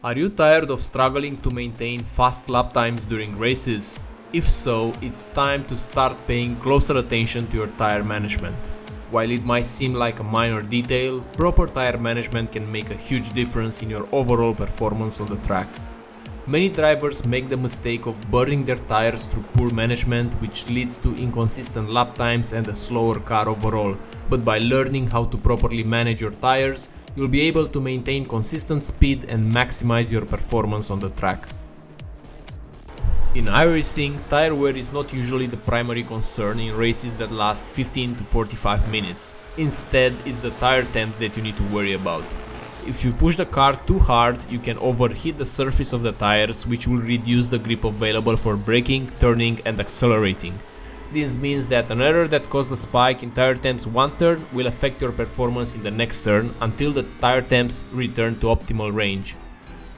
Are you tired of struggling to maintain fast lap times during races? If so, it's time to start paying closer attention to your tire management. While it might seem like a minor detail, proper tire management can make a huge difference in your overall performance on the track. Many drivers make the mistake of burning their tires through poor management, which leads to inconsistent lap times and a slower car overall. But by learning how to properly manage your tires, you'll be able to maintain consistent speed and maximize your performance on the track. In iRacing, tire wear is not usually the primary concern in races that last 15 to 45 minutes. Instead, it's the tire temps that you need to worry about. If you push the car too hard, you can overheat the surface of the tires, which will reduce the grip available for braking, turning and accelerating. This means that an error that caused a spike in tire temps one turn will affect your performance in the next turn until the tire temps return to optimal range.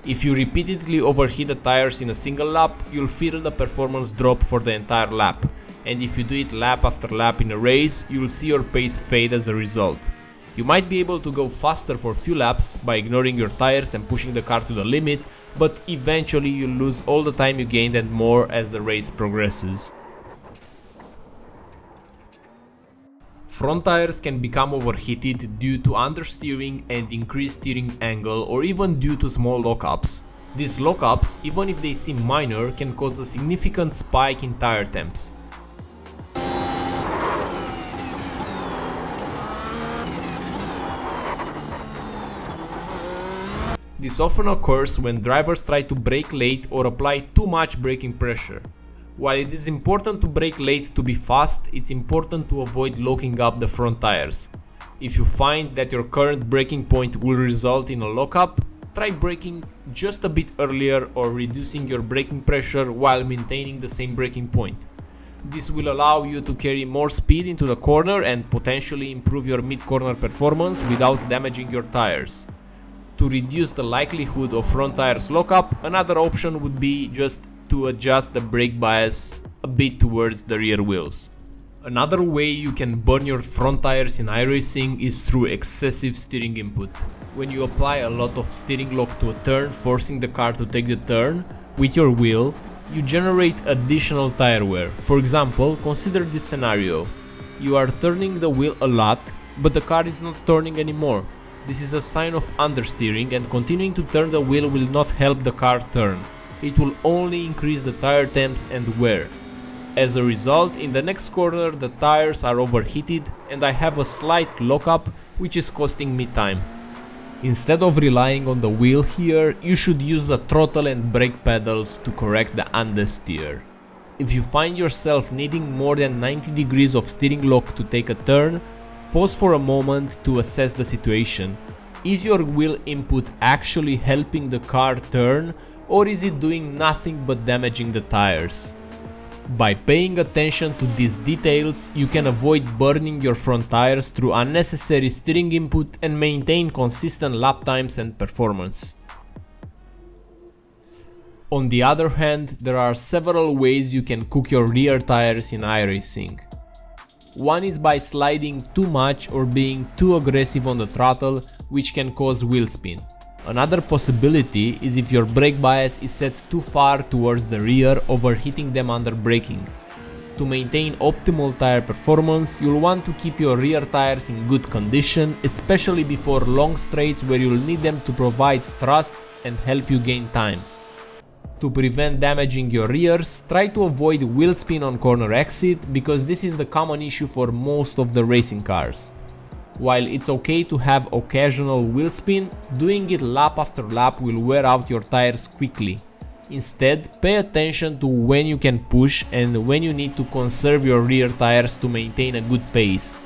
If you repeatedly overheat the tires in a single lap, you'll feel the performance drop for the entire lap, and if you do it lap after lap in a race, you'll see your pace fade as a result. You might be able to go faster for a few laps by ignoring your tires and pushing the car to the limit, but eventually you'll lose all the time you gained and more as the race progresses. Front tires can become overheated due to understeering and increased steering angle, or even due to small lockups. These lockups, even if they seem minor, can cause a significant spike in tire temps. This often occurs when drivers try to brake late or apply too much braking pressure. While it is important to brake late to be fast, it's important to avoid locking up the front tires. If you find that your current braking point will result in a lockup, try braking just a bit earlier or reducing your braking pressure while maintaining the same braking point. This will allow you to carry more speed into the corner and potentially improve your mid-corner performance without damaging your tires. To reduce the likelihood of front tires lockup, another option would be just to adjust the brake bias a bit towards the rear wheels. Another way you can burn your front tires in iRacing is through excessive steering input. When you apply a lot of steering lock to a turn, forcing the car to take the turn with your wheel, you generate additional tire wear. For example, consider this scenario. You are turning the wheel a lot, but the car is not turning anymore. This is a sign of understeering, and continuing to turn the wheel will not help the car turn. It will only increase the tire temps and wear. As a result, in the next corner the tires are overheated and I have a slight lockup, which is costing me time. Instead of relying on the wheel here, you should use the throttle and brake pedals to correct the understeer. If you find yourself needing more than 90 degrees of steering lock to take a turn, pause for a moment to assess the situation. Is your wheel input actually helping the car turn, or is it doing nothing but damaging the tires? By paying attention to these details, you can avoid burning your front tires through unnecessary steering input and maintain consistent lap times and performance. On the other hand, there are several ways you can cook your rear tires in iRacing. One is by sliding too much or being too aggressive on the throttle, which can cause wheel spin. Another possibility is if your brake bias is set too far towards the rear, overheating them under braking. To maintain optimal tire performance, you'll want to keep your rear tires in good condition, especially before long straights where you'll need them to provide thrust and help you gain time. To prevent damaging your rears, try to avoid wheel spin on corner exit, because this is the common issue for most of the racing cars. While it's okay to have occasional wheel spin, doing it lap after lap will wear out your tires quickly. Instead, pay attention to when you can push and when you need to conserve your rear tires to maintain a good pace.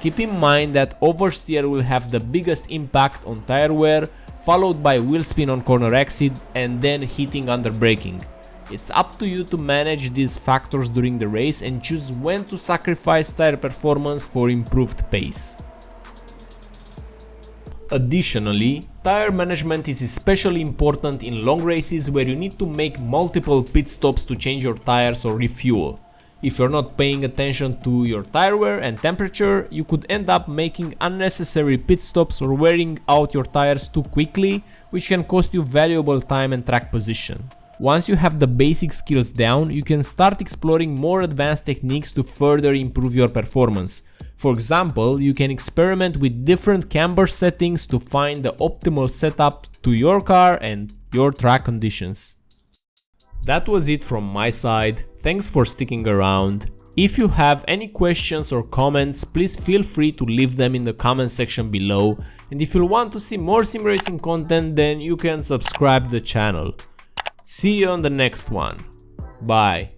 Keep in mind that oversteer will have the biggest impact on tire wear, followed by wheel spin on corner exit and then hitting under braking. It's up to you to manage these factors during the race and choose when to sacrifice tire performance for improved pace. Additionally, tire management is especially important in long races where you need to make multiple pit stops to change your tires or refuel. If you're not paying attention to your tire wear and temperature, you could end up making unnecessary pit stops or wearing out your tires too quickly, which can cost you valuable time and track position. Once you have the basic skills down, you can start exploring more advanced techniques to further improve your performance. For example, you can experiment with different camber settings to find the optimal setup to your car and your track conditions. That was it from my side. Thanks for sticking around. If you have any questions or comments, please feel free to leave them in the comment section below, and if you want to see more sim racing content, then you can subscribe to the channel. See you on the next one. Bye.